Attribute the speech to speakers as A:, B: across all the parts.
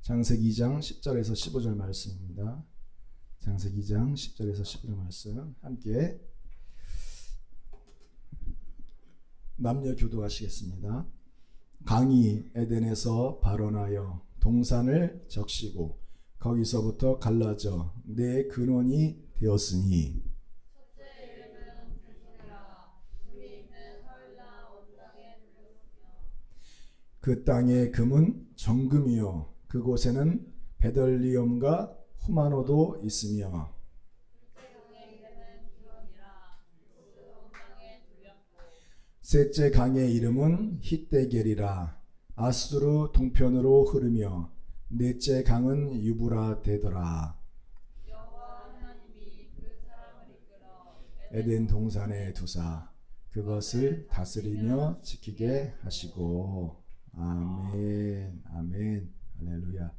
A: 창세기 2장 10절에서 15절 말씀입니다. 창세기 2장 10절에서 15절 말씀 함께 남녀 교도하시겠습니다. 강이 에덴에서 발원하여 동산을 적시고 거기서부터 갈라져 내 근원이 되었으니 그 땅의 금은 정금이요 그곳에는 베들리엄과 후마노도 있으며 셋째 강의 이름은 히데겔이라 아수르 동편으로 흐르며 넷째 강은 유브라데더라. 에덴 동산에 두사 그것을 다스리며 지키게 하시고. 아멘 아멘 할렐루야.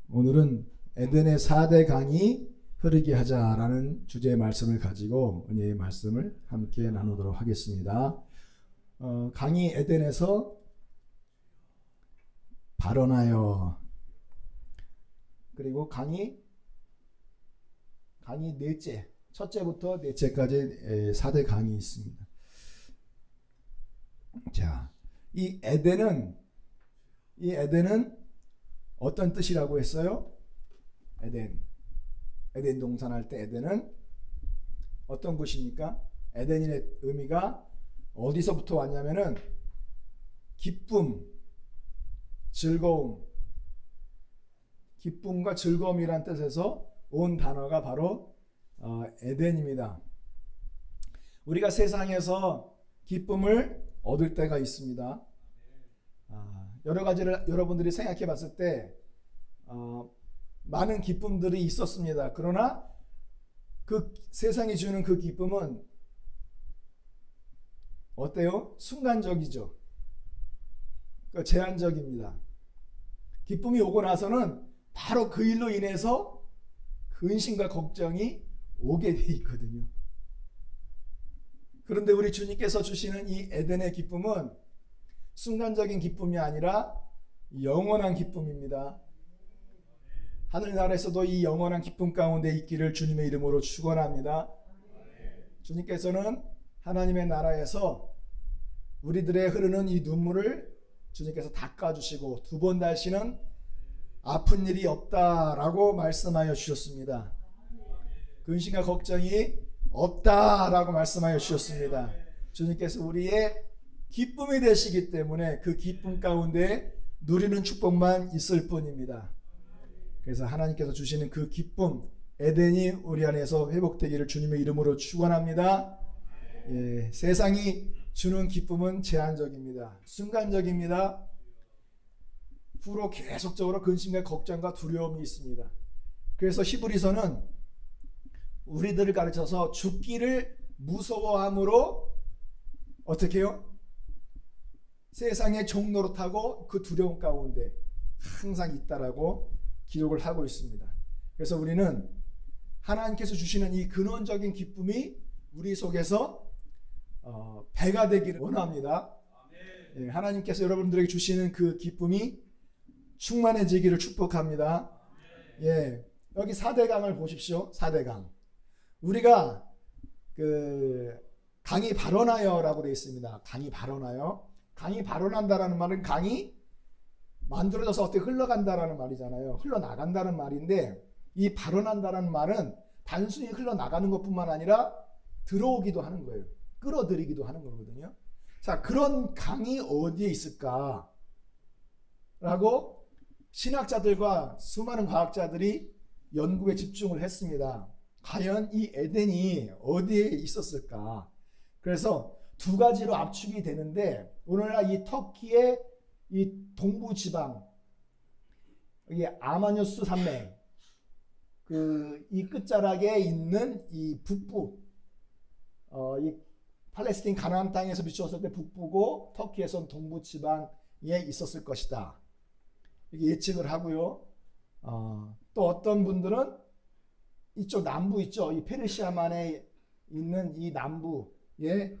A: 오늘은 에덴의 4대 강이 흐르게 하자라는 주제의 말씀을 가지고 은혜의 말씀을 함께 나누도록 하겠습니다. 강이 에덴에서 발원하여, 그리고 강이 넷째, 첫째부터 넷째까지 4대 강이 있습니다. 자, 이 에덴은 어떤 뜻이라고 했어요? 에덴 동산 할 때 에덴은 어떤 곳입니까? 에덴의 의미가 어디서부터 왔냐면은 기쁨, 즐거움, 기쁨과 즐거움이란 뜻에서 온 단어가 바로 에덴입니다. 우리가 세상에서 기쁨을 얻을 때가 있습니다. 여러 가지를 여러분들이 생각해 봤을 때 많은 기쁨들이 있었습니다. 그러나 그 세상이 주는 그 기쁨은 어때요? 순간적이죠. 제한적입니다. 기쁨이 오고 나서는 바로 그 일로 인해서 근심과 걱정이 오게 돼 있거든요. 그런데 우리 주님께서 주시는 이 에덴의 기쁨은 순간적인 기쁨이 아니라 영원한 기쁨입니다. 하늘나라에서도 이 영원한 기쁨 가운데 있기를 주님의 이름으로 축원합니다. 주님께서는 하나님의 나라에서 우리들의 흐르는 이 눈물을 주님께서 닦아주시고 두 번 다시는 아픈 일이 없다라고 말씀하여 주셨습니다. 근심과 걱정이 없다라고 말씀하여 주셨습니다. 주님께서 우리의 기쁨이 되시기 때문에 그 기쁨 가운데 누리는 축복만 있을 뿐입니다. 그래서 하나님께서 주시는 그 기쁨, 에덴이 우리 안에서 회복되기를 주님의 이름으로 축원합니다. 예, 세상이 주는 기쁨은 제한적입니다. 순간적입니다. 후로 계속적으로 근심과 걱정과 두려움이 있습니다. 그래서 히브리서는 우리들을 가르쳐서 죽기를 무서워함으로 어떻게 해요? 세상의 종노릇하고 그 두려움 가운데 항상 있다라고 기록을 하고 있습니다. 그래서 우리는 하나님께서 주시는 이 근원적인 기쁨이 우리 속에서 배가 되기를 원합니다. 예, 하나님께서 여러분들에게 주시는 그 기쁨이 충만해지기를 축복합니다. 예, 여기 4대 강을 보십시오. 4대 강. 우리가 그 강이 발원하여라고 되어 있습니다. 강이 발원하여. 강이 발원한다라는 말은 강이 만들어져서 어떻게 흘러간다라는 말이잖아요. 흘러나간다는 말인데 이 발원한다라는 말은 단순히 흘러나가는 것뿐만 아니라 들어오기도 하는 거예요. 끌어들이기도 하는 거거든요. 자, 그런 강이 어디에 있을까? 라고 신학자들과 수많은 과학자들이 연구에 집중을 했습니다. 과연 이 에덴이 어디에 있었을까? 그래서 두 가지로 압축이 되는데 오늘날 이 터키의 이 동부 지방, 이게 아마뉴스 산맥, 이 끝자락에 있는 이 북부, 이 팔레스틴 가나안 땅에서 비추었을 때 북부고 터키에선 동부 지방에 있었을 것이다. 이렇게 예측을 하고요. 또 어떤 분들은 이쪽 남부 있죠. 이 페르시아만에 있는 이 남부에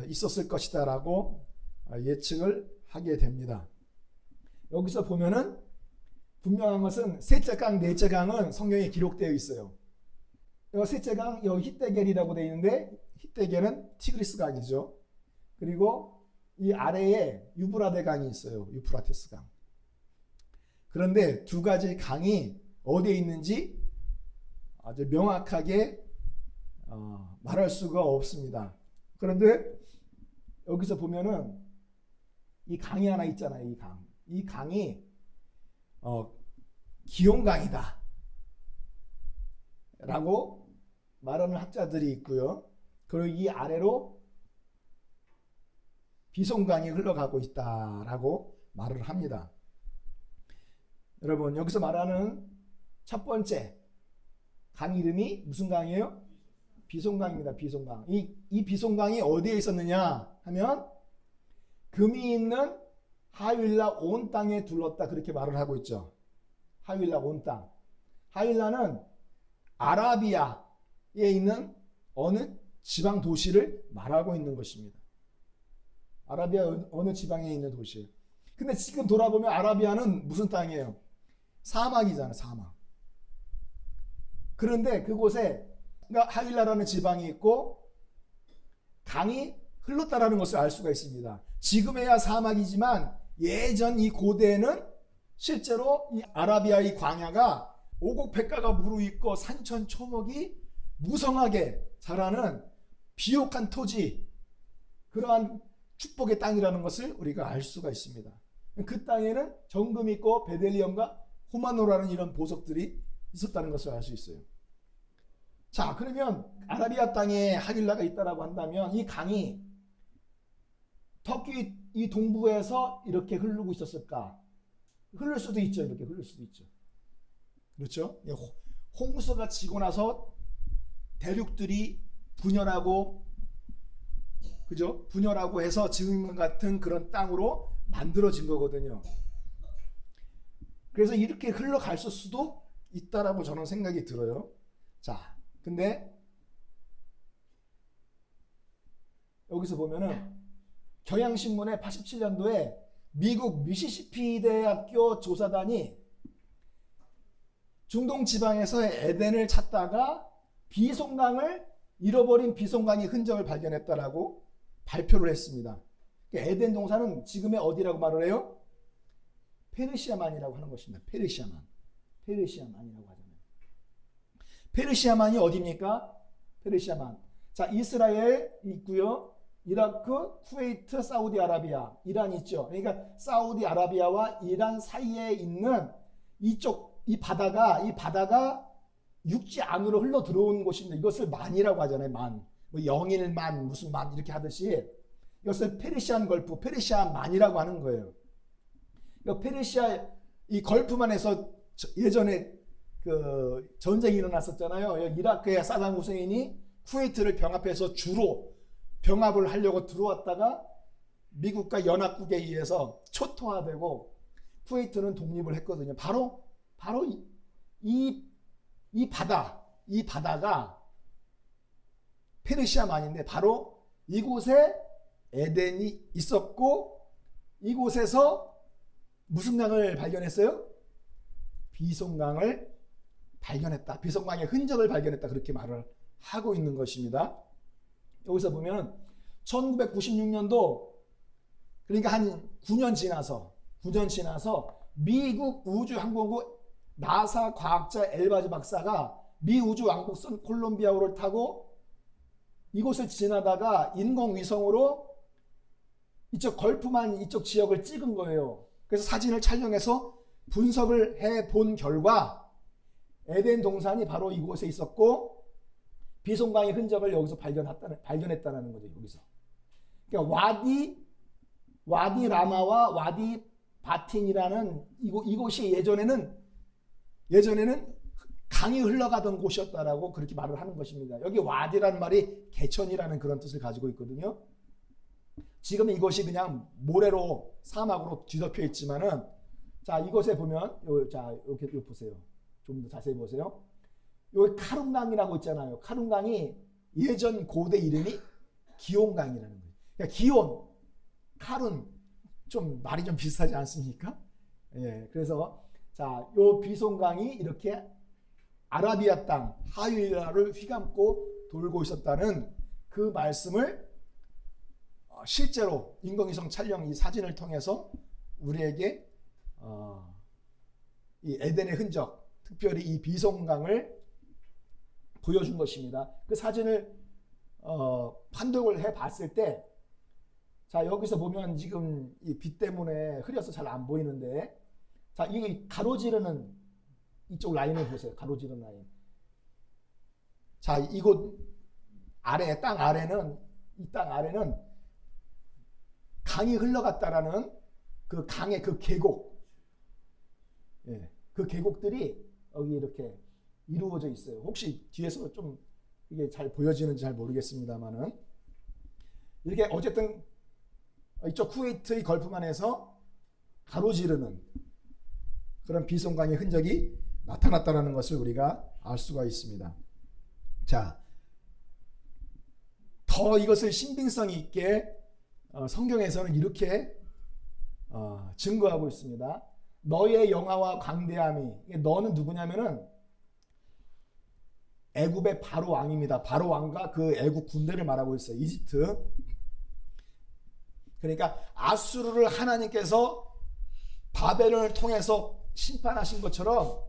A: 있었을 것이다라고 예측을 하게 됩니다. 여기서 보면은 분명한 것은 셋째 강, 넷째 강은 성경에 기록되어 있어요. 이 셋째 강, 여기 히데겔이라고 되어 있는데 히데겔은 티그리스 강이죠. 그리고 이 아래에 유브라데 강이 있어요. 유프라테스 강. 그런데 두 가지 강이 어디에 있는지 아주 명확하게 말할 수가 없습니다. 그런데 여기서 보면은 이 강이 하나 있잖아요. 이 강. 이 강이 기온강이다 라고 말하는 학자들이 있고요. 그리고 이 아래로 비송강이 흘러가고 있다라고 말을 합니다. 여러분, 여기서 말하는 첫 번째 강 이름이 무슨 강이에요? 비송강입니다. 비송강. 이 비송강이 어디에 있었느냐 하면 금이 있는 하윌라 온 땅에 둘렀다, 그렇게 말을 하고 있죠. 하윌라 온 땅. 하윌라는 아라비아에 있는 어느 지방 도시를 말하고 있는 것입니다. 아라비아 어느 지방에 있는 도시. 근데 지금 돌아보면 아라비아는 무슨 땅이에요? 사막이잖아요. 사막. 그런데 그곳에 하윌라라는 지방이 있고 강이 흘렀다라는 것을 알 수가 있습니다. 지금에야 사막이지만 예전 이 고대에는 실제로 이 아라비아의 광야가 오곡백과가 무르익고 산천 초목이 무성하게 자라는 비옥한 토지, 그러한 축복의 땅이라는 것을 우리가 알 수가 있습니다. 그 땅에는 정금이 있고 베델리엄과 호마노라는 이런 보석들이 있었다는 것을 알 수 있어요. 자, 그러면 아라비아 땅에 하윌라가 있다라고 한다면 이 강이 터키 이 동부에서 이렇게 흐르고 있었을까? 흐를 수도 있죠. 이렇게 흐를 수도 있죠. 그렇죠? 홍수가 지고 나서 대륙들이 분열하고, 그죠? 분열하고 해서 지금 같은 그런 땅으로 만들어진 거거든요. 그래서 이렇게 흘러갈 수도 있다라고 저는 생각이 들어요. 자, 근데 여기서 보면은 경향신문에 87년도에 미국 미시시피 대학교 조사단이 중동 지방에서 에덴을 찾다가 잃어버린 비송강의 흔적을 발견했다라고 발표를 했습니다. 에덴 동산은 지금의 어디라고 말을 해요? 페르시아만이라고 하는 것입니다. 페르시아만이라고 하잖아요. 페르시아만이 어디입니까? 페르시아만. 자, 이스라엘 있고요. 이라크, 쿠웨이트, 사우디아라비아, 이란 있죠. 그러니까 사우디아라비아와 이란 사이에 있는 이 바다가 육지 안으로 흘러 들어온 곳입니다. 이것을 만이라고 하잖아요. 만. 뭐 영일만, 무슨 만 이렇게 하듯이 이것을 페르시안 걸프, 페르시아만이라고 하는 거예요. 페르시아 이 걸프만에서 예전에 그 전쟁이 일어났었잖아요. 이라크의 사담 후세인이 쿠웨이트를 병합해서 주로 병합을 하려고 들어왔다가 미국과 연합국에 의해서 초토화되고 쿠웨이트는 독립을 했거든요. 바로 이 바다가 페르시아만인데 바로 이곳에 에덴이 있었고 이곳에서 무슨 강을 발견했어요? 비송강을 발견했다. 비송강의 흔적을 발견했다. 그렇게 말을 하고 있는 것입니다. 여기서 보면 1996년도 그러니까 한 9년 지나서 미국 우주항공국 나사 과학자 엘바즈 박사가 미 우주왕복선 콜롬비아호를 타고 이곳을 지나다가 인공위성으로 이쪽 걸프만 이쪽 지역을 찍은 거예요. 그래서 사진을 촬영해서 분석을 해본 결과 에덴 동산이 바로 이곳에 있었고 비송강의 흔적을 여기서 발견했다는 거죠. 여기서. 그러니까 와디 라마와 와디 바틴이라는 이곳이 예전에는 강이 흘러가던 곳이었다라고 그렇게 말을 하는 것입니다. 여기 와디라는 말이 개천이라는 그런 뜻을 가지고 있거든요. 지금 이것이 그냥 모래로 사막으로 뒤덮여 있지만은 자, 이곳에 보면 이렇게 보세요. 좀 더 자세히 보세요. 여기 카룬강이라고 있잖아요. 카룬강이 예전 고대 이름이 기온강이라는 거예요. 그러니까 기온, 카룬 좀 말이 좀 비슷하지 않습니까? 예, 그래서 자, 요 비송강이 이렇게 아라비아 땅 하윌라를 휘감고 돌고 있었다는 그 말씀을 실제로 인공위성 촬영 이 사진을 통해서 우리에게 이 에덴의 흔적, 특별히 이 비송강을 보여준 것입니다. 그 사진을 판독을 해봤을 때, 자 여기서 보면 지금 이 빛 때문에 흐려서 잘 안 보이는데, 자 이 가로지르는 이쪽 라인을 보세요. 가로지르는 라인. 자 이곳 아래 땅 아래는 이 땅 아래는 강이 흘러갔다라는 그 강의 그 계곡, 예, 그 계곡들이 여기 이렇게 이루어져 있어요. 혹시 뒤에서 좀 이게 잘 보여지는지 잘 모르겠습니다만은 이렇게 어쨌든 이쪽 쿠웨이트의 걸프만에서 가로지르는 그런 비송강의 흔적이 나타났다는 것을 우리가 알 수가 있습니다. 자, 더 이것을 신빙성 있게 성경에서는 이렇게 증거하고 있습니다. 너의 영화와 광대함이, 너는 누구냐면은 애굽의 바로 왕입니다. 바로 왕과 그 애굽 군대를 말하고 있어요. 이집트. 그러니까 아수르를 하나님께서 바벨론을 통해서 심판하신 것처럼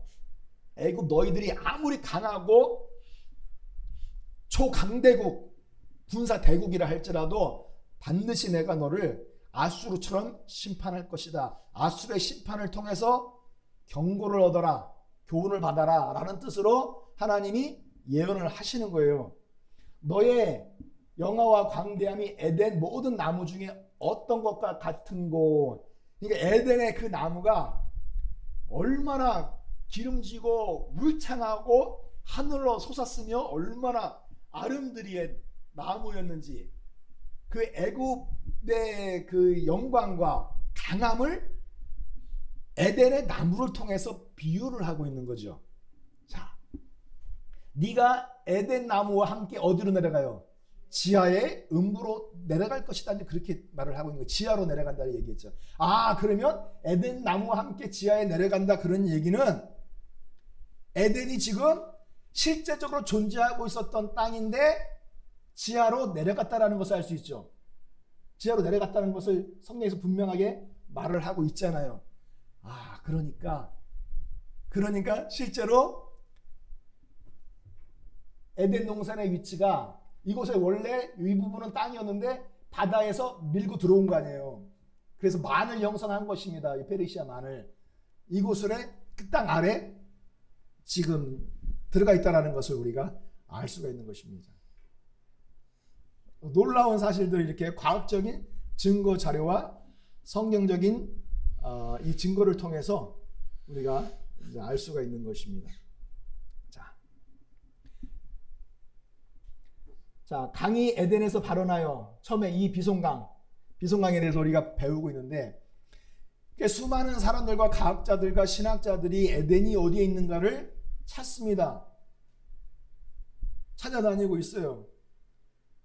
A: 애굽 너희들이 아무리 강하고 초강대국 군사 대국이라 할지라도 반드시 내가 너를 아수르처럼 심판할 것이다. 아수르의 심판을 통해서 경고를 얻어라, 교훈을 받아라 라는 뜻으로 하나님이 예언을 하시는 거예요. 너의 영화와 광대함이 에덴 모든 나무 중에 어떤 것과 같은 곳. 그러니까 에덴의 그 나무가 얼마나 기름지고 울창하고 하늘로 솟았으며 얼마나 아름드리의 나무였는지, 그 애굽의 그 영광과 강함을 에덴의 나무를 통해서 비유를 하고 있는 거죠. 자, 네가 에덴 나무와 함께 어디로 내려가요? 지하의 음부로 내려갈 것이다. 그렇게 말을 하고 있는 거예요. 지하로 내려간다는 얘기했죠. 아, 그러면 에덴 나무와 함께 지하에 내려간다, 그런 얘기는 에덴이 지금 실제적으로 존재하고 있었던 땅인데 지하로 내려갔다라는 것을 알 수 있죠. 지하로 내려갔다는 것을 성경에서 분명하게 말을 하고 있잖아요. 아, 그러니까 실제로 에덴 동산의 위치가 이곳에 원래 이 부분은 땅이었는데 바다에서 밀고 들어온 거 아니에요. 그래서 만을 형성한 것입니다. 이 페르시아 만을. 이곳에 그 땅 아래 지금 들어가 있다는 것을 우리가 알 수가 있는 것입니다. 놀라운 사실들, 이렇게 과학적인 증거 자료와 성경적인 이 증거를 통해서 우리가 이제 알 수가 있는 것입니다. 자, 강이 에덴에서 발원하여, 처음에 이 비송강에 대해서 우리가 배우고 있는데, 수많은 사람들과 과학자들과 신학자들이 에덴이 어디에 있는가를 찾습니다. 찾아다니고 있어요.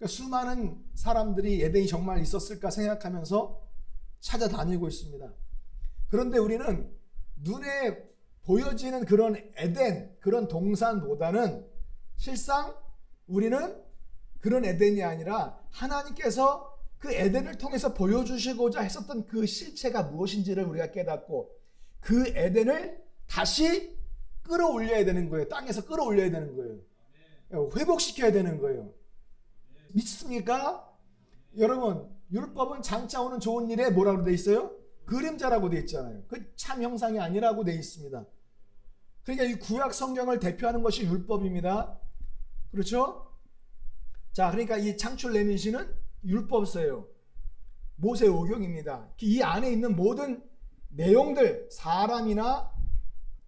A: 수많은 사람들이 에덴이 정말 있었을까 생각하면서 찾아다니고 있습니다. 그런데 우리는 눈에 보여지는 그런 에덴, 그런 동산보다는 실상 우리는 그런 에덴이 아니라 하나님께서 그 에덴을 통해서 보여주시고자 했었던 그 실체가 무엇인지를 우리가 깨닫고 그 에덴을 다시 끌어올려야 되는 거예요. 땅에서 끌어올려야 되는 거예요. 회복시켜야 되는 거예요. 믿습니까? 여러분, 율법은 장차 오는 좋은 일에 뭐라고 되어 있어요? 그림자라고 되어 있잖아요. 그 참 형상이 아니라고 되어 있습니다. 그러니까 이 구약 성경을 대표하는 것이 율법입니다. 그렇죠? 자, 그러니까 이 창출 레미시는 율법서예요. 모세오경입니다. 이 안에 있는 모든 내용들, 사람이나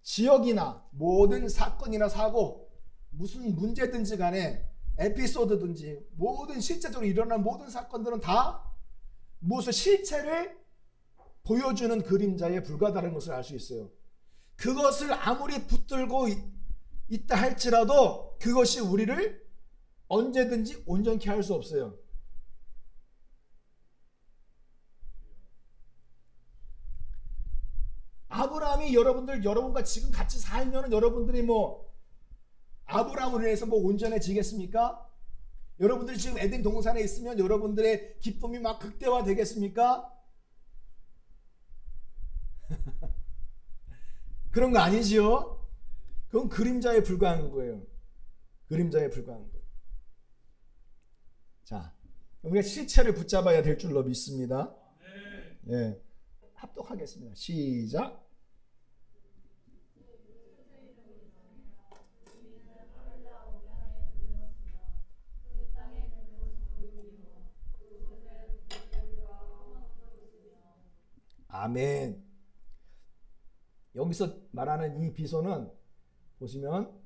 A: 지역이나 모든 사건이나 사고, 무슨 문제든지 간에 에피소드든지 모든 실제적으로 일어난 모든 사건들은 다 무엇을 실체를 보여주는 그림자에 불과하다는 것을 알 수 있어요. 그것을 아무리 붙들고 있다 할지라도 그것이 우리를 언제든지 온전케 할 수 없어요. 아브라함이 아브라함이 여러분과 지금 같이 살면은 여러분들이 아브라함을 위해서 온전해지겠습니까? 여러분들이 지금 에덴 동산에 있으면 여러분들의 기쁨이 막 극대화 되겠습니까? 그런 거 아니지요? 그건 그림자에 불과한 거예요. 그림자에 불과한 거예요. 자, 우리가 실체를 붙잡아야 될 줄로 믿습니다. 예, 합독하겠습니다. 시작. 아멘. 여기서 말하는 이 비소는 보시면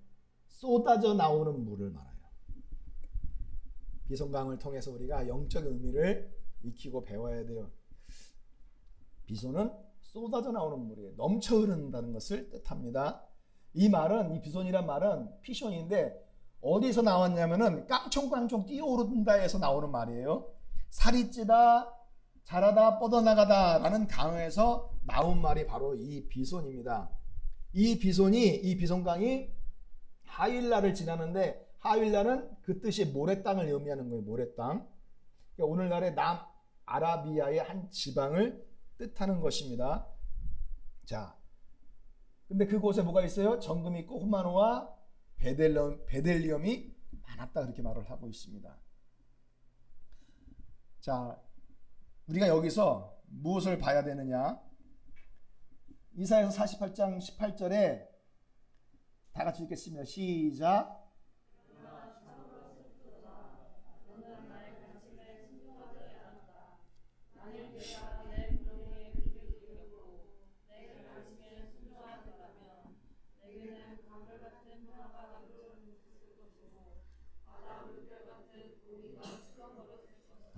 A: 쏟아져 나오는 물을 말해요. 비손강을 통해서 우리가 영적 의미를 익히고 배워야 돼요. 비손은 쏟아져 나오는 물이에요. 넘쳐 흐른다는 것을 뜻합니다. 이 말은, 이 비손이란 말은 피션인데 어디서 나왔냐면은 깡총깡총 뛰어오른다에서 나오는 말이에요. 살이 찌다, 자라다, 뻗어나가다 라는 단어에서 나온 말이 바로 이 비손입니다. 이 비손강이 하윌라를 지나는데, 하윌라는 그 뜻이 모래땅을 의미하는 거예요. 모래땅. 그러니까 오늘날의 남아라비아의 한 지방을 뜻하는 것입니다. 자, 근데 그곳에 뭐가 있어요? 정금이 있고 호마노와 베델리엄이 많았다, 그렇게 말을 하고 있습니다. 자, 우리가 여기서 무엇을 봐야 되느냐? 이사야서 48장 18절에 다 같이 읽겠습니다. 시작.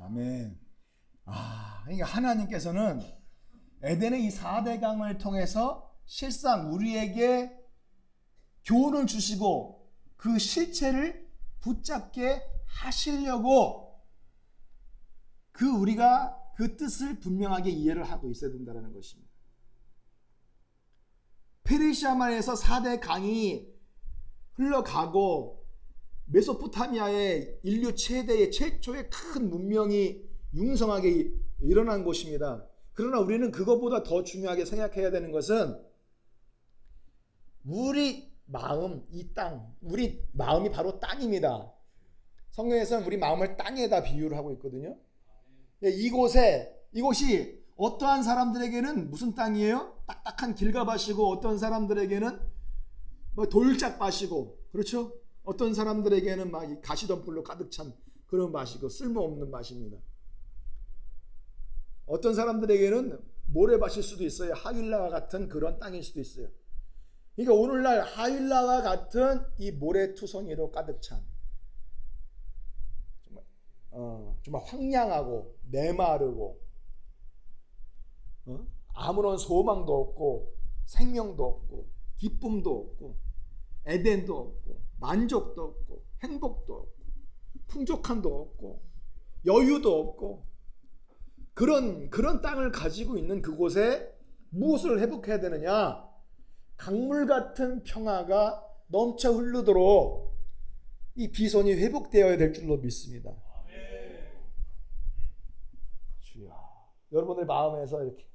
A: 아멘. 그러니까 하나님께서는 에덴의 이 4대강을 통해서 실상 우리에게 교훈을 주시고 그 실체를 붙잡게 하시려고 우리가 그 뜻을 분명하게 이해를 하고 있어야 된다는 것입니다. 페르시아만에서 4대 강이 흘러가고 메소포타미아의 인류 최초의 큰 문명이 융성하게 일어난 곳입니다. 그러나 우리는 그것보다 더 중요하게 생각해야 되는 것은 우리 마음, 이 땅, 우리 마음이 바로 땅입니다. 성경에서는 우리 마음을 땅에다 비유를 하고 있거든요. 이곳이 어떠한 사람들에게는 무슨 땅이에요? 딱딱한 길가밭이고, 어떤 사람들에게는 돌짝밭이고, 그렇죠? 어떤 사람들에게는 막 가시덤불로 가득 찬 그런 밭이고 쓸모없는 밭입니다. 어떤 사람들에게는 모래밭일 수도 있어요. 하윌라와 같은 그런 땅일 수도 있어요. 그러니까 오늘날 하윌라와 같은 이 모래투성이로 가득 찬 정말 황량하고 메마르고 아무런 소망도 없고 생명도 없고 기쁨도 없고 에덴도 없고 만족도 없고 행복도 없고 풍족함도 없고 여유도 없고 그런 땅을 가지고 있는 그곳에 무엇을 회복해야 되느냐? 강물 같은 평화가 넘쳐 흐르도록 이 비손이 회복되어야 될 줄로 믿습니다. 주여, 여러분들 마음에서 이렇게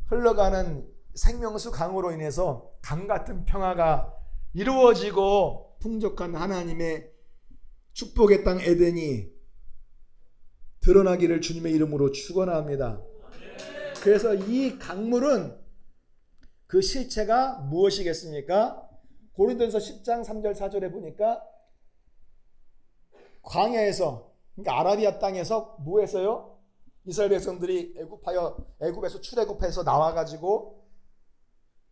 A: 흘러가는 생명수 강으로 인해서 강 같은 평화가 이루어지고 풍족한 하나님의 축복의 땅 에덴이 드러나기를 주님의 이름으로 축원합니다. 그래서 이 강물은 그 실체가 무엇이겠습니까? 고린도전서 10장 3절 4절에 보니까 광야에서, 그러니까 아라비아 땅에서 뭐 했어요? 이스라엘 백성들이 애굽에서 출애굽해서 나와가지고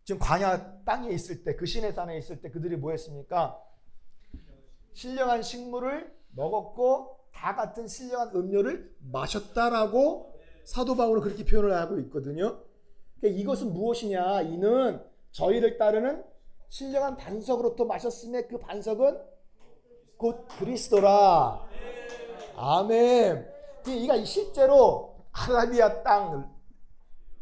A: 지금 광야 땅에 있을 때, 그 시내산에 있을 때 그들이 뭐 했습니까? 신령한 식물을 먹었고 다 같은 신령한 음료를 마셨다라고 사도 바울은 그렇게 표현을 하고 있거든요. 그러니까 이것은 무엇이냐? 이는 저희를 따르는 신령한 반석으로부터 마셨음에 그 반석은 곧 그리스도라. 아멘. 그러니까 실제로 아라비아 땅,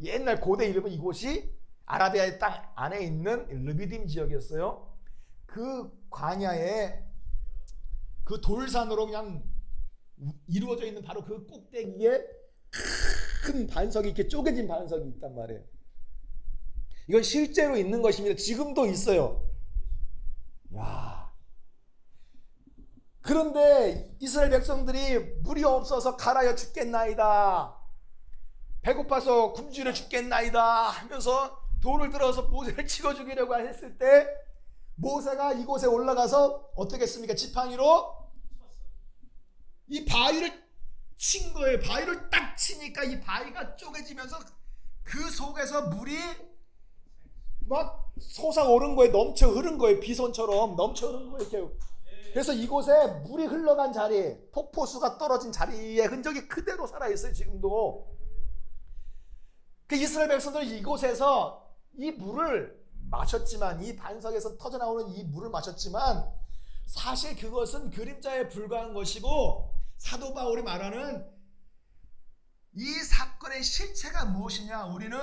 A: 옛날 고대 이름은 이곳이 아라비아의 땅 안에 있는 르비딤 지역이었어요. 그 광야에 그 돌산으로 그냥 이루어져 있는 바로 그 꼭대기에 큰 반석이 이렇게 쪼개진 반석이 있단 말이에요. 이건 실제로 있는 것입니다. 지금도 있어요. 야. 그런데 이스라엘 백성들이 물이 없어서 갈아여 죽겠나이다, 배고파서 굶주려 죽겠나이다 하면서 돌을 들어서 모세를 치고 죽이려고 했을 때 모세가 이곳에 올라가서 어떻게 했습니까? 지팡이로 이 바위를 친 거예요. 바위를 딱 치니까 이 바위가 쪼개지면서 그 속에서 물이 막 솟아오른 거예요. 넘쳐 흐른 거예요. 비손처럼 넘쳐 흐른 거예요. 이렇게. 그래서 이곳에 물이 흘러간 자리, 폭포수가 떨어진 자리에 흔적이 그대로 살아있어요. 지금도. 그 이스라엘 백성들은 이곳에서 이 물을 마셨지만, 이 반석에서 터져나오는 이 물을 마셨지만 사실 그것은 그림자에 불과한 것이고, 사도 바울이 말하는 이 사건의 실체가 무엇이냐, 우리는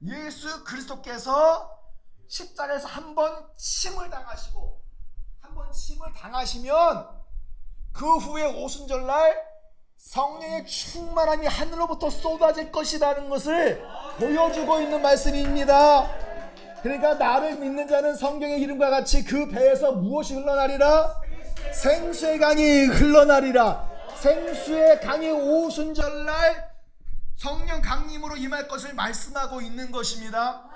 A: 예수 그리스도께서 십자가에서 한 번 침을 당하시고, 한 번 침을 당하시면 그 후에 오순절날 성령의 충만함이 하늘로부터 쏟아질 것이라는 것을 보여주고 있는 말씀입니다. 그러니까 나를 믿는 자는 성경의 이름과 같이 그 배에서 무엇이 흘러나리라? 생수의 강이 흘러나리라. 생수의 강이 오순절날 성령 강림으로 임할 것을 말씀하고 있는 것입니다.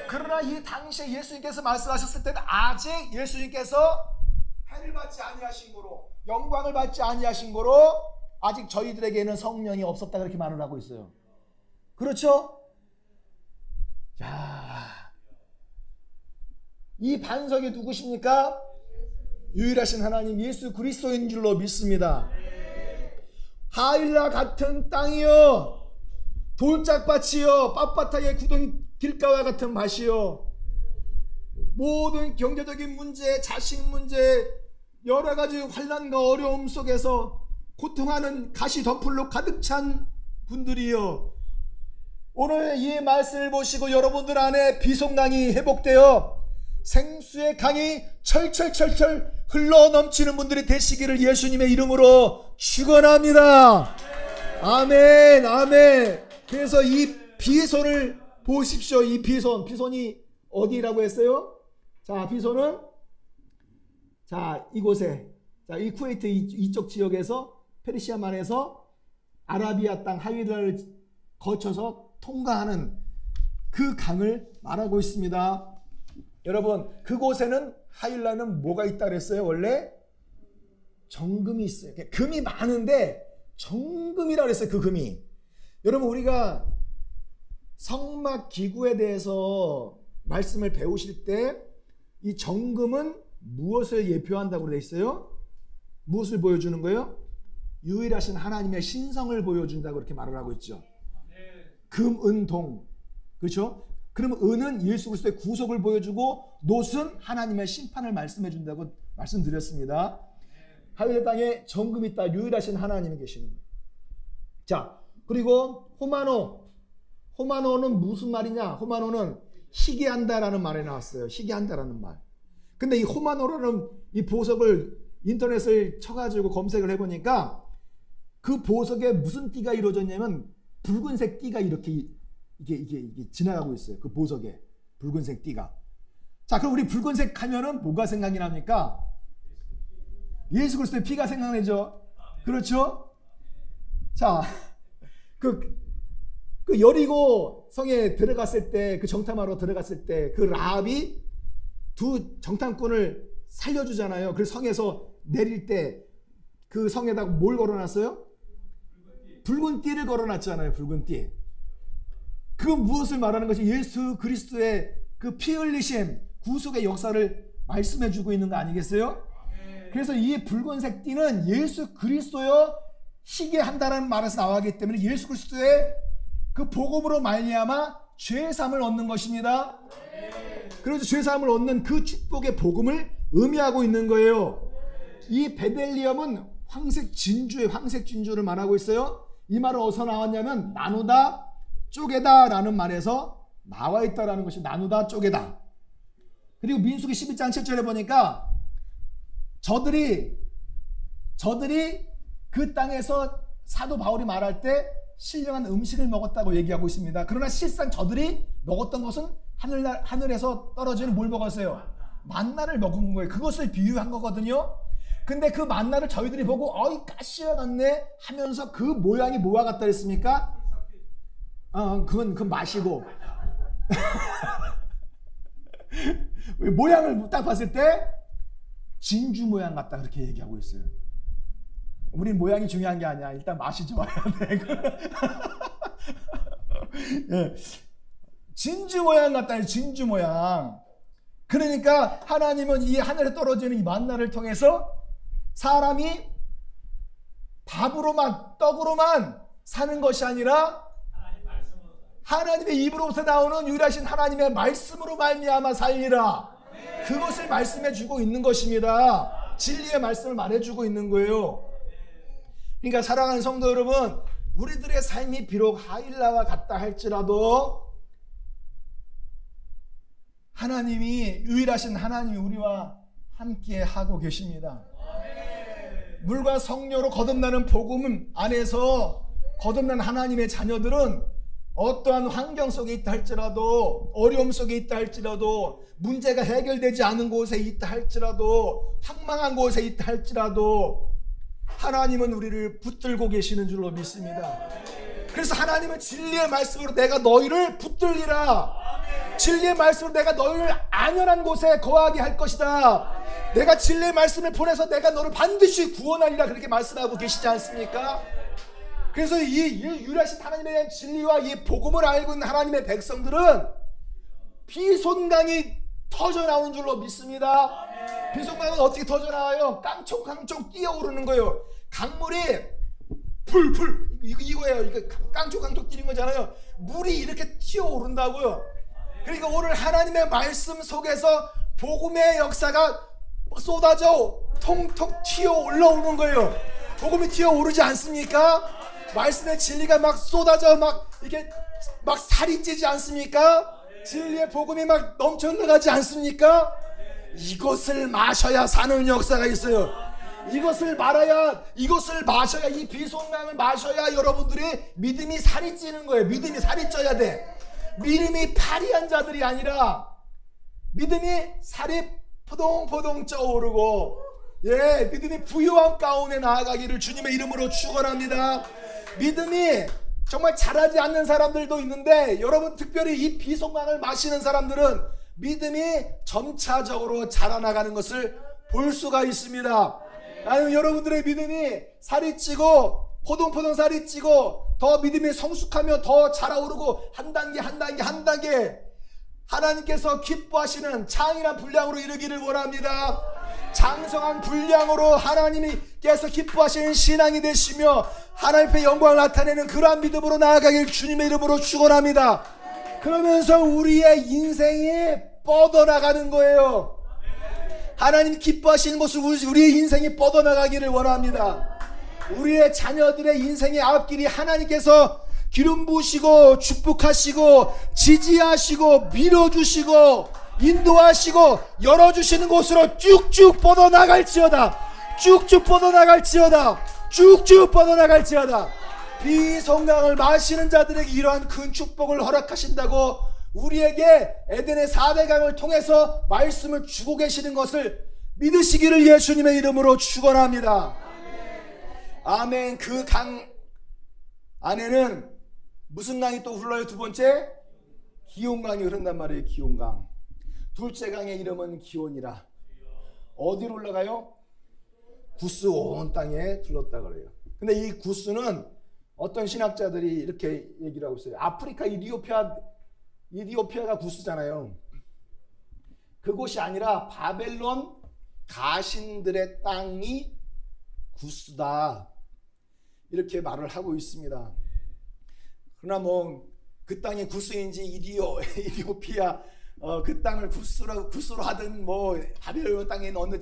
A: 그러나 이 당시에 예수님께서 말씀하셨을 때는 아직 예수님께서 해를 받지 아니하신 거로, 영광을 받지 아니하신 거로 아직 저희들에게는 성령이 없었다, 그렇게 말을 하고 있어요. 그렇죠? 자, 이 반석이 누구십니까? 유일하신 하나님 예수 그리스도인 줄로 믿습니다. 하일과 같은 땅이요, 돌짝밭이요, 빳빳하게 굳은 길가와 같은 밭이요, 모든 경제적인 문제, 자식 문제, 여러 가지 환난과 어려움 속에서 고통하는 가시덤불로 가득 찬 분들이요, 오늘 이 말씀을 보시고 여러분들 안에 비송강이 회복되어 생수의 강이 철철철철 흘러 넘치는 분들이 되시기를 예수님의 이름으로 축원합니다. 아멘, 아멘. 그래서 이 비손을 보십시오. 이 비손이 어디라고 했어요? 자, 비손은 자, 이곳에, 자, 이 쿠웨이트 이쪽 지역에서 페르시아만에서 아라비아 땅 하위를 거쳐서 통과하는 그 강을 말하고 있습니다. 여러분, 그곳에는 하일라는 뭐가 있다 그랬어요? 원래 정금이 있어요. 금이 많은데 정금이라 그랬어요. 그 금이. 여러분, 우리가 성막 기구에 대해서 말씀을 배우실 때 이 정금은 무엇을 예표한다고 되어 있어요? 무엇을 보여주는 거예요? 유일하신 하나님의 신성을 보여준다고 그렇게 말을 하고 있죠. 금, 은, 동. 그렇죠? 그러면 은은 예수 그리스도의 구속을 보여주고, 놋은 하나님의 심판을 말씀해 준다고 말씀드렸습니다. 하늘의 땅에 정금이 있다. 유일하신 하나님이 계시는 거예요. 자, 그리고 호마노는 무슨 말이냐? 호마노는 희귀한다라는 말에 나왔어요. 희귀한다라는 말. 근데 이 호마노라는 이 보석을 인터넷을 쳐가지고 검색을 해보니까 그 보석에 무슨 띠가 이루어졌냐면 붉은색 띠가 이렇게 이게 지나가고 있어요. 그 보석에 붉은색 띠가. 자, 그럼 우리 붉은색 하면은 뭐가 생각이 납니까? 예수 그리스도의 피가 생각나죠. 그렇죠? 자, 그 여리고 성에 들어갔을 때, 그 정탐하러 들어갔을 때 그 라합이 두 정탐꾼을 살려주잖아요. 그래서 성에서 내릴 때 그 성에다가 뭘 걸어놨어요? 붉은 띠를 걸어놨잖아요. 붉은 띠. 그건 무엇을 말하는 것이? 예수 그리스도의 그 피 흘리심, 구속의 역사를 말씀해 주고 있는 거 아니겠어요? 그래서 이 붉은색 띠는 예수 그리스도여 희게 한다라는 말에서 나왔기 때문에 예수 그리스도의 그 복음으로 말미암아 죄사함을 얻는 것입니다. 그래서 죄사함을 얻는 그 축복의 복음을 의미하고 있는 거예요. 이 베델리엄은 황색 진주의 황색 진주를 말하고 있어요. 이 말은 어디서 나왔냐면 나누다, 쪼개다라는 말에서 나와 있다라는 것이 나누다, 쪼개다. 그리고 민수기 12장 7절에 보니까 저들이 그 땅에서 사도 바울이 말할 때 신령한 음식을 먹었다고 얘기하고 있습니다. 그러나 실상 저들이 먹었던 것은 하늘에서 떨어지는 뭘 먹었어요? 만나를 먹은 거예요. 그것을 비유한 거거든요. 근데 그 만나를 저희들이 보고 어이 가시와 같네 하면서 그 모양이 뭐와 같다 했습니까? 그건 맛이고 모양을 딱 봤을 때 진주 모양 같다 그렇게 얘기하고 있어요. 우린 모양이 중요한 게 아니야. 일단 맛이 좋아야 돼. 예. 진주 모양 같다. 진주 모양. 그러니까 하나님은 이 하늘에 떨어지는 이 만나를 통해서 사람이 밥으로만 떡으로만 사는 것이 아니라 하나님의 입으로부터 나오는 유일하신 하나님의 말씀으로 말미암아 살리라. 그것을 말씀해 주고 있는 것입니다. 진리의 말씀을 말해주고 있는 거예요. 그러니까 사랑하는 성도 여러분, 우리들의 삶이 비록 하일라와 같다 할지라도 하나님이 유일하신 하나님이 우리와 함께 하고 계십니다. 물과 성령으로 거듭나는 복음 안에서 거듭난 하나님의 자녀들은 어떠한 환경 속에 있다 할지라도, 어려움 속에 있다 할지라도, 문제가 해결되지 않은 곳에 있다 할지라도, 황망한 곳에 있다 할지라도 하나님은 우리를 붙들고 계시는 줄로 믿습니다. 그래서 하나님은 진리의 말씀으로 내가 너희를 붙들리라, 진리의 말씀으로 내가 너희를 안전한 곳에 거하게 할 것이다, 내가 진리의 말씀을 보내서 내가 너를 반드시 구원하리라, 그렇게 말씀하고 계시지 않습니까? 그래서 이 유일하신 하나님에 대한 진리와 이 복음을 알고 있는 하나님의 백성들은 비손강이 터져나오는 줄로 믿습니다. 비손강은 어떻게 터져나와요? 깡총깡총 뛰어오르는 거예요. 강물이 풀풀 이거예요. 이거 깡총깡총 뛰는 거잖아요. 물이 이렇게 튀어오른다고요. 그러니까 오늘 하나님의 말씀 속에서 복음의 역사가 쏟아져 통통 튀어 올라오는 거예요. 복음이 튀어 오르지 않습니까? 말씀의 진리가 막 쏟아져 막 이렇게 막 살이 찌지 않습니까? 진리의 복음이 막 넘쳐 나가지 않습니까? 이것을 마셔야 사는 역사가 있어요. 이것을 마셔야, 이 비손강을 마셔야 여러분들이 믿음이 살이 찌는 거예요. 믿음이 살이 쪄야 돼. 믿음이 파리한 자들이 아니라 믿음이 살이 포동포동 쪄오르고, 예, 믿음이 부유함 가운데 나아가기를 주님의 이름으로 축원합니다. 믿음이 정말 잘하지 않는 사람들도 있는데, 여러분 특별히 이 비손강을 마시는 사람들은 믿음이 점차적으로 자라나가는 것을 볼 수가 있습니다. 아니면 여러분들의 믿음이 살이 찌고 포동포동 살이 찌고 더 믿음이 성숙하며 더 자라오르고 한 단계 하나님께서 기뻐하시는 창이나 분량으로 이르기를 원합니다. 장성한 분량으로 하나님께서 기뻐하시는 신앙이 되시며 하나님의 영광을 나타내는 그러한 믿음으로 나아가길 주님의 이름으로 축원합니다. 그러면서 우리의 인생이 뻗어나가는 거예요. 하나님이 기뻐하시는 것을 우리의 인생이 뻗어나가기를 원합니다. 우리의 자녀들의 인생의 앞길이 하나님께서 기름 부으시고 축복하시고 지지하시고 밀어주시고 인도하시고 열어주시는 곳으로 쭉쭉 뻗어나갈지어다. 쭉쭉 뻗어나갈지어다. 쭉쭉 뻗어나갈지어다. 비손강을 마시는 자들에게 이러한 큰 축복을 허락하신다고 우리에게 에덴의 4대 강을 통해서 말씀을 주고 계시는 것을 믿으시기를 예수님의 이름으로 축원합니다. 아멘. 그 강 안에는 무슨 강이 또 흘러요? 두 번째, 기온강이 흐른단 말이에요. 기온강. 둘째 강의 이름은 기온이라. 어디로 올라가요? 구스 온 땅에 들렀다 그래요. 근데 이 구스는 어떤 신학자들이 이렇게 얘기를 하고 있어요. 아프리카 이디오피아가 구스잖아요. 그곳이 아니라 바벨론 가신들의 땅이 구스다, 이렇게 말을 하고 있습니다. 그러나 뭐 그 땅이 구스인지 이디오피아 그 땅을 구스로 하든 뭐 바벨론 땅에 있는 어느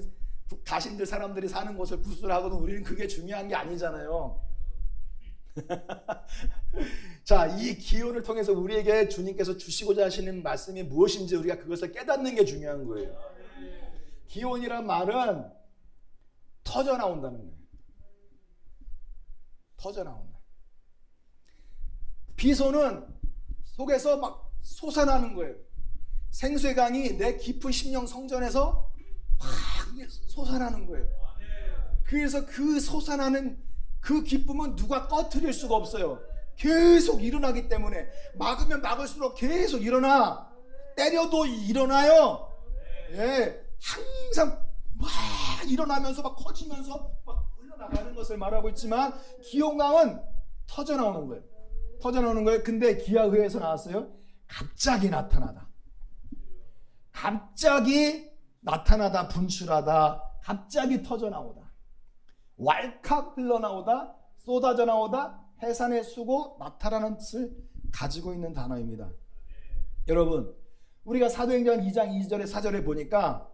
A: 가신들 사람들이 사는 곳을 구스로 하거든 우리는 그게 중요한 게 아니잖아요. 자, 이 기온을 통해서 우리에게 주님께서 주시고자 하시는 말씀이 무엇인지 우리가 그것을 깨닫는 게 중요한 거예요. 기온이란 말은 터져 나온다는 거예요. 터져 나온다. 비소는 속에서 막 솟아나는 거예요. 생수의 강이 내 깊은 심령 성전에서 막 솟아나는 거예요. 그래서 그 솟아나는 그 기쁨은 누가 꺼트릴 수가 없어요. 계속 일어나기 때문에 막으면 막을수록 계속 일어나. 때려도 일어나요. 예, 항상 막 일어나면서 막 커지면서 막 흘러나가는 것을 말하고 있지만 기온강은 터져 나오는 거예요. 터져 나오는 거예요. 근데 기하의에서 나왔어요. 갑자기 나타나다. 갑자기 나타나다, 분출하다, 갑자기 터져 나오다. 왈칵 흘러나오다, 쏟아져 나오다, 해산에 쓰고 나타나는 뜻을 가지고 있는 단어입니다. 여러분, 우리가 사도행전 2장 2절에 4절에 보니까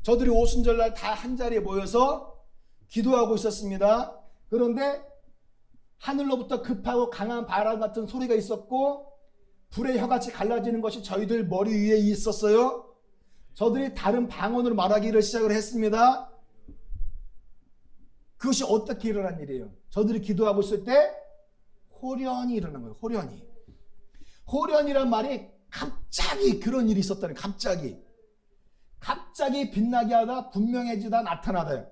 A: 저들이 오순절날 다 한자리에 모여서 기도하고 있었습니다. 그런데 하늘로부터 급하고 강한 바람 같은 소리가 있었고 불의 혀같이 갈라지는 것이 저희들 머리 위에 있었어요. 저들이 다른 방언으로 말하기를 시작을 했습니다. 그것이 어떻게 일어난 일이에요? 저들이 기도하고 있을 때 호련이 일어난 거예요. 호련이. 호련이란 말이 갑자기 그런 일이 있었다는 거예요. 갑자기 빛나게 하다, 분명해지다, 나타나다.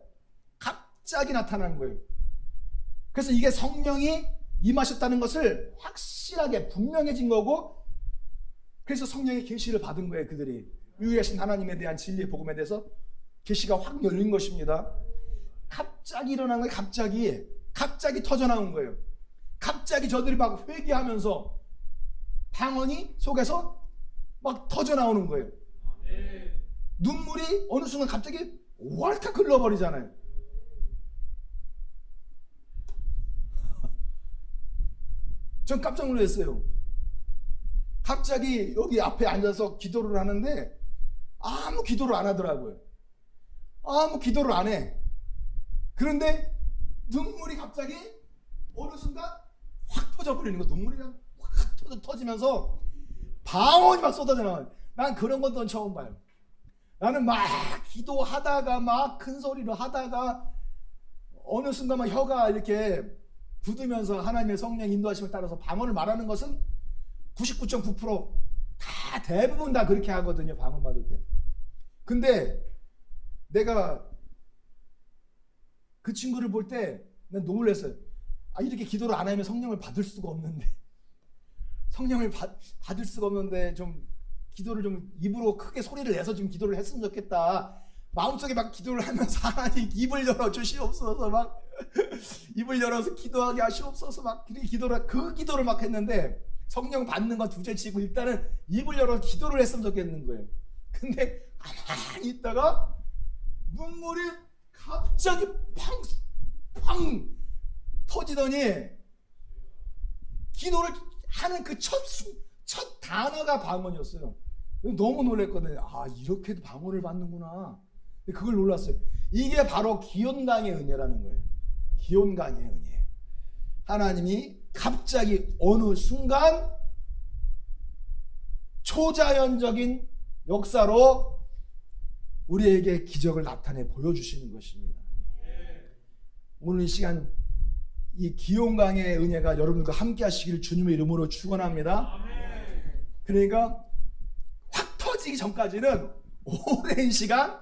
A: 갑자기 나타나는 거예요. 그래서 이게 성령이 임하셨다는 것을 확실하게 분명해진 거고, 그래서 성령의 계시를 받은 거예요. 그들이 유일하신 하나님에 대한 진리의 복음에 대해서 계시가 확 열린 것입니다. 갑자기 일어난 거예요. 갑자기 터져 나온 거예요. 갑자기 저들이 막 회개하면서 방언이 속에서 막 터져 나오는 거예요. 눈물이 어느 순간 갑자기 왈칵 흘러버리잖아요. 전 깜짝 놀랐어요. 갑자기 여기 앞에 앉아서 기도를 하는데 아무 기도를 안 하더라고요. 아무 기도를 안 해. 그런데 눈물이 갑자기 어느 순간 확 터져버리는 거. 눈물이 그냥 확 터지면서 방언이 막 쏟아져 나와요. 난 그런 건 처음 봐요. 나는 막 기도하다가 막 큰 소리로 하다가 어느 순간 막 혀가 이렇게 굳으면서 하나님의 성령 인도하심을 따라서 방언을 말하는 것은 99.9% 대부분 다 그렇게 하거든요. 방언 받을 때. 근데 내가 그 친구를 볼 때 난 놀랐어요. 이렇게 기도를 안 하면 성령을 받을 수가 없는데, 성령을 받을 수가 없는데 좀 기도를 좀 입으로 크게 소리를 내서 좀 기도를 했으면 좋겠다. 마음속에 막 기도를 하면서 하나님 입을 열어 주시옵소서, 막 입을 열어서 기도하게 하시옵소서, 막 그 기도를 막 했는데 성령 받는 건 둘째치고 일단은 입을 열어 기도를 했으면 좋겠는 거예요. 근데 가만히 있다가 눈물이 갑자기 팡 터지더니 기도를 하는 그 첫 단어가 방언이었어요. 너무 놀랐거든요. 이렇게도 방언을 받는구나. 그걸 놀랐어요. 이게 바로 기온강의 은혜라는 거예요. 기온강의 은혜. 하나님이 갑자기 어느 순간 초자연적인 역사로 우리에게 기적을 나타내 보여주시는 것입니다. 오늘 이 시간 이 기온강의 은혜가 여러분과 함께 하시기를 주님의 이름으로 축원합니다. 그러니까 확 터지기 전까지는 오랜 시간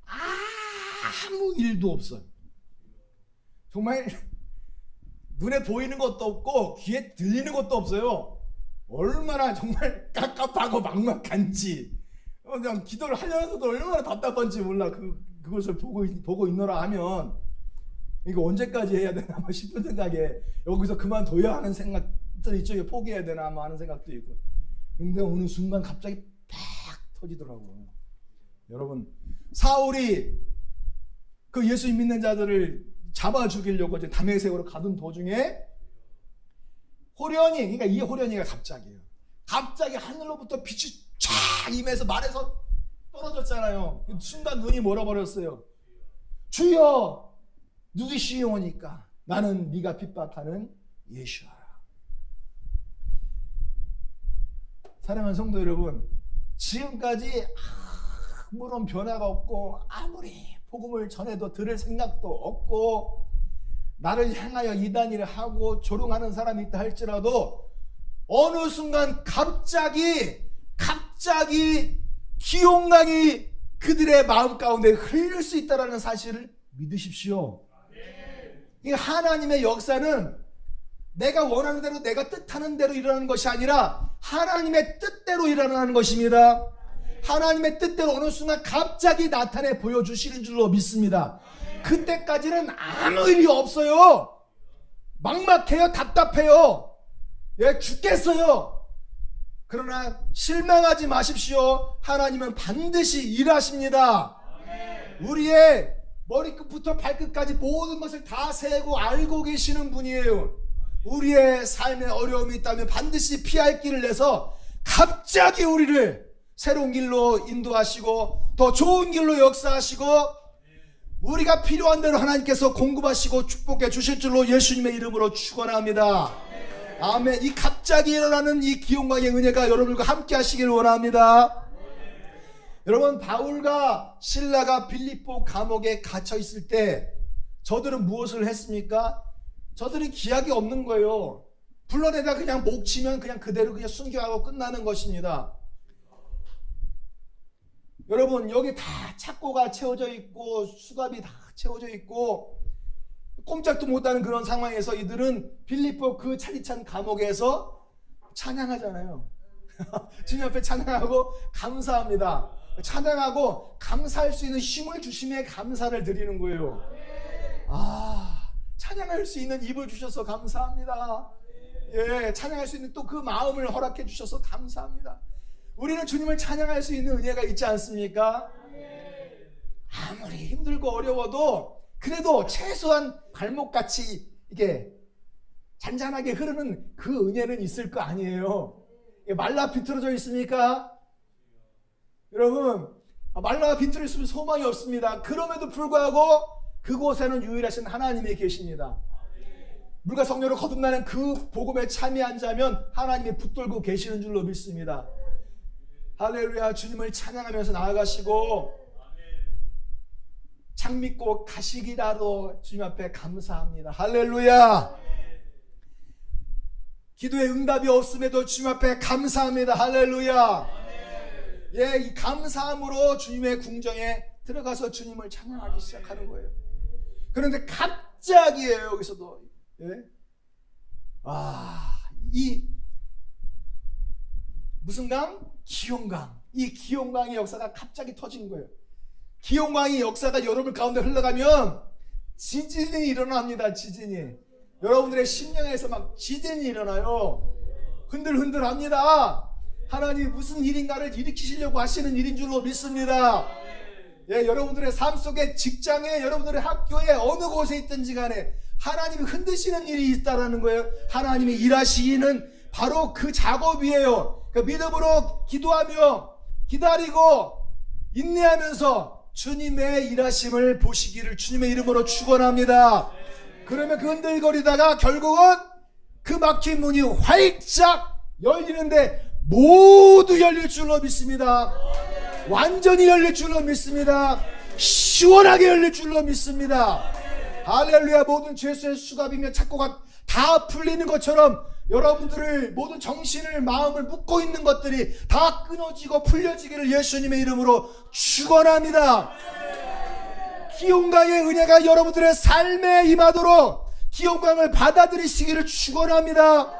A: 아무 일도 없어요. 정말 눈에 보이는 것도 없고 귀에 들리는 것도 없어요. 얼마나 정말 깝깝하고 막막한지, 그냥 기도를 하려면서도 얼마나 답답한지 몰라. 그것을 보고 있노라 하면 이거 언제까지 해야 되나 싶은 생각에 여기서 그만둬야 하는 생각들이 있죠. 포기해야 되나 하는 생각도 있고. 근데 어느 순간 갑자기 팍 터지더라고요. 여러분, 사울이 그 예수 믿는 자들을 잡아 죽이려고 이제 다메섹으로 가던 도중에 호련이, 그러니까 이 호련이가 갑자기예요. 갑자기 하늘로부터 빛이 쫙 임해서 말에서 떨어졌잖아요. 순간 눈이 멀어버렸어요. 주여 누구시오니까 나는 네가 핍박하는 예수하라. 사랑하는 성도 여러분, 지금까지 아무런 변화가 없고 아무리 복음을 전해도 들을 생각도 없고 나를 향하여 이단일을 하고 조롱하는 사람이 있다 할지라도 어느 순간 갑자기 기용강이 그들의 마음 가운데 흘릴 수 있다는 사실을 믿으십시오. 이 하나님의 역사는 내가 원하는 대로 내가 뜻하는 대로 일어나는 것이 아니라 하나님의 뜻대로 일어나는 것입니다. 하나님의 뜻대로 어느 순간 갑자기 나타내 보여주시는 줄로 믿습니다. 그때까지는 아무 일이 없어요. 막막해요. 답답해요. 죽겠어요. 그러나 실망하지 마십시오. 하나님은 반드시 일하십니다. 우리의 머리끝부터 발끝까지 모든 것을 다 세고 알고 계시는 분이에요. 우리의 삶에 어려움이 있다면 반드시 피할 길을 내서 갑자기 우리를 새로운 길로 인도하시고 더 좋은 길로 역사하시고 우리가 필요한 대로 하나님께서 공급하시고 축복해 주실 줄로 예수님의 이름으로 축원합니다. 아멘. 이 갑자기 일어나는 이 기용강의 은혜가 여러분과 함께 하시길 원합니다. 여러분, 바울과 실라가 빌립보 감옥에 갇혀 있을 때 저들은 무엇을 했습니까? 저들은 기약이 없는 거예요. 불러내다 그냥 목 치면 그냥 그대로 그냥 순교하고 끝나는 것입니다. 여러분, 여기 다 착고가 채워져 있고 수갑이 다 채워져 있고 꼼짝도 못하는 그런 상황에서 이들은 빌립보 그 차디찬 감옥에서 찬양하잖아요. 주님 앞에 찬양하고 감사합니다. 찬양하고 감사할 수 있는 힘을 주심에 감사를 드리는 거예요. 찬양할 수 있는 입을 주셔서 감사합니다. 찬양할 수 있는 또 그 마음을 허락해 주셔서 감사합니다. 우리는 주님을 찬양할 수 있는 은혜가 있지 않습니까? 아무리 힘들고 어려워도 그래도 최소한 발목같이 이게 잔잔하게 흐르는 그 은혜는 있을 거 아니에요. 말라 비틀어져 있습니까? 여러분, 말라 비틀어 있으면 소망이 없습니다. 그럼에도 불구하고 그곳에는 유일하신 하나님이 계십니다. 물과 성령으로 거듭나는 그 복음에 참여한 자면 하나님이 붙들고 계시는 줄로 믿습니다. 할렐루야. 주님을 찬양하면서 나아가시고 장밋고 가시기라도 주님 앞에 감사합니다. 할렐루야. 기도에 응답이 없음에도 주님 앞에 감사합니다. 할렐루야. 이 감사함으로 주님의 궁정에 들어가서 주님을 찬양하기 시작하는 거예요. 그런데 갑자기예요. 여기서도 이 무슨 강? 기용강. 이 기용강의 역사가 갑자기 터진 거예요. 기용강의 역사가 여러분 가운데 흘러가면 지진이 일어납니다. 지진이. 여러분들의 심령에서 막 지진이 일어나요. 흔들흔들합니다. 하나님이 무슨 일인가를 일으키시려고 하시는 일인 줄로 믿습니다. 여러분들의 삶 속에, 직장에, 여러분들의 학교에 어느 곳에 있든지 간에 하나님이 흔드시는 일이 있다라는 거예요. 하나님이 일하시는 바로 그 작업이에요. 믿음으로 기도하며 기다리고 인내하면서 주님의 일하심을 보시기를 주님의 이름으로 축원합니다. 그러면 그 흔들거리다가 결국은 그 막힌 문이 활짝 열리는데 모두 열릴 줄로 믿습니다. 완전히 열릴 줄로 믿습니다. 시원하게 열릴 줄로 믿습니다. 할렐루야. 모든 죄수의 수갑이며 착고가 다 풀리는 것처럼 여러분들을 모든 정신을 마음을 묶고 있는 것들이 다 끊어지고 풀려지기를 예수님의 이름으로 축원합니다. 기용강의 은혜가 여러분들의 삶에 임하도록 기용강을 받아들이시기를 축원합니다.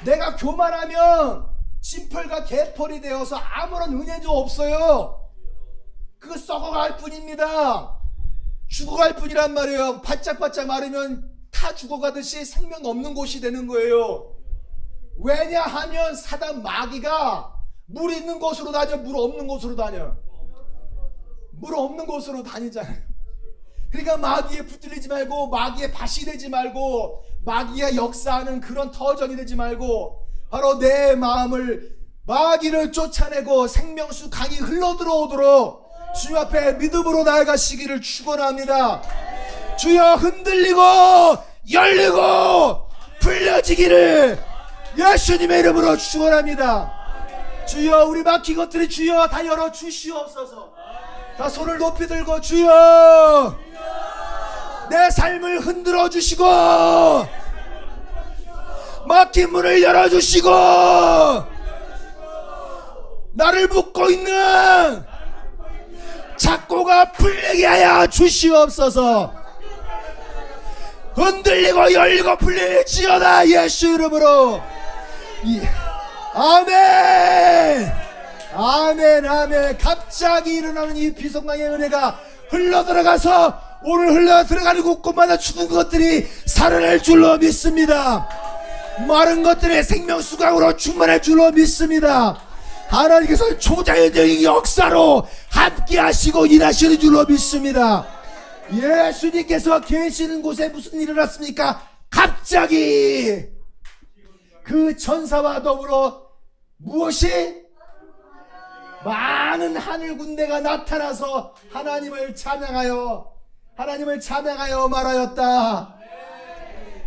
A: 내가 교만하면 진펄과 개펄이 되어서 아무런 은혜도 없어요. 그거 썩어갈 뿐입니다. 죽어갈 뿐이란 말이에요. 바짝바짝 마르면 다 죽어가듯이 생명 없는 곳이 되는 거예요. 왜냐하면 사단 마귀가 물 있는 곳으로 다녀, 물 없는 곳으로 다녀. 물 없는 곳으로 다니잖아요. 그러니까 마귀에 붙들리지 말고, 마귀에 밭이 되지 말고, 마귀가 역사하는 그런 터전이 되지 말고, 바로 내 마음을 마귀를 쫓아내고 생명수 강이 흘러들어오도록 주님 앞에 믿음으로 나아가시기를 축원합니다. 주여 흔들리고 열리고 풀려지기를 예수님의 이름으로 축원합니다. 주여, 우리 막힌 것들이 주여 다 열어 주시옵소서. 다 손을 높이 들고 주여 내 삶을 흔들어 주시고 막힌 문을 열어 주시고 나를 묶고 있는 착고가 풀리게 하여 주시옵소서. 흔들리고 열리고 풀릴지어다 예수 이름으로. 아멘 아멘 아멘. 갑자기 일어나는 이 비성강의 은혜가 흘러들어가서 오늘 흘러들어가는 곳곳마다 죽은 것들이 살아날 줄로 믿습니다. 마른 것들의 생명수강으로 충만할 줄로 믿습니다. 하나님께서 초자연적인 역사로 함께 하시고 일하시는 줄로 믿습니다. 예수님께서 계시는 곳에 무슨 일이 일어났습니까? 갑자기 그 천사와 더불어 무엇이? 많은 하늘 군대가 나타나서 하나님을 찬양하여 말하였다.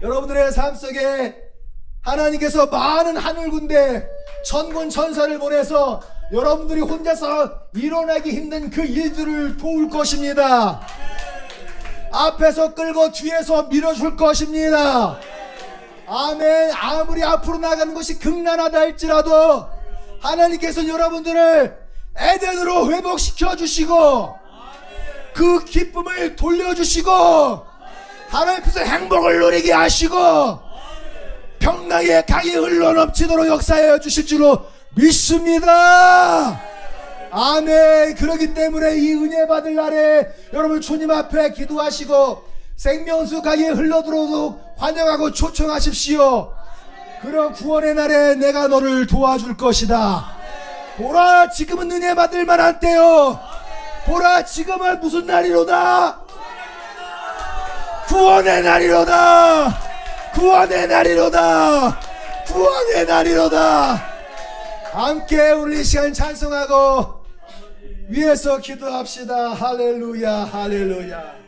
A: 여러분들의 삶 속에 하나님께서 많은 하늘 군대, 천군 천사를 보내서 여러분들이 혼자서 일어나기 힘든 그 일들을 도울 것입니다. 앞에서 끌고 뒤에서 밀어줄 것입니다. 아멘. 아무리 앞으로 나가는 것이 극난하다 할지라도 하나님께서 여러분들을 에덴으로 회복시켜 주시고 그 기쁨을 돌려주시고 하나님 앞에서 행복을 누리게 하시고 평강의 강이 흘러넘치도록 역사하여 주실 줄로 믿습니다. 아멘. 그렇기 때문에 이 은혜 받을 날에 여러분 주님 앞에 기도하시고 생명수 강이 흘러들어오도록 환영하고 초청하십시오. 그런 구원의 날에 내가 너를 도와줄 것이다. 보라, 지금은 은혜 받을 만한 때요. 보라, 지금은 무슨 날이로다? 구원의 날이로다. 구원의 날이로다. 구원의 날이로다. 함께 우리 이 시간 찬송하고 위에서 기도합시다. 할렐루야, 할렐루야.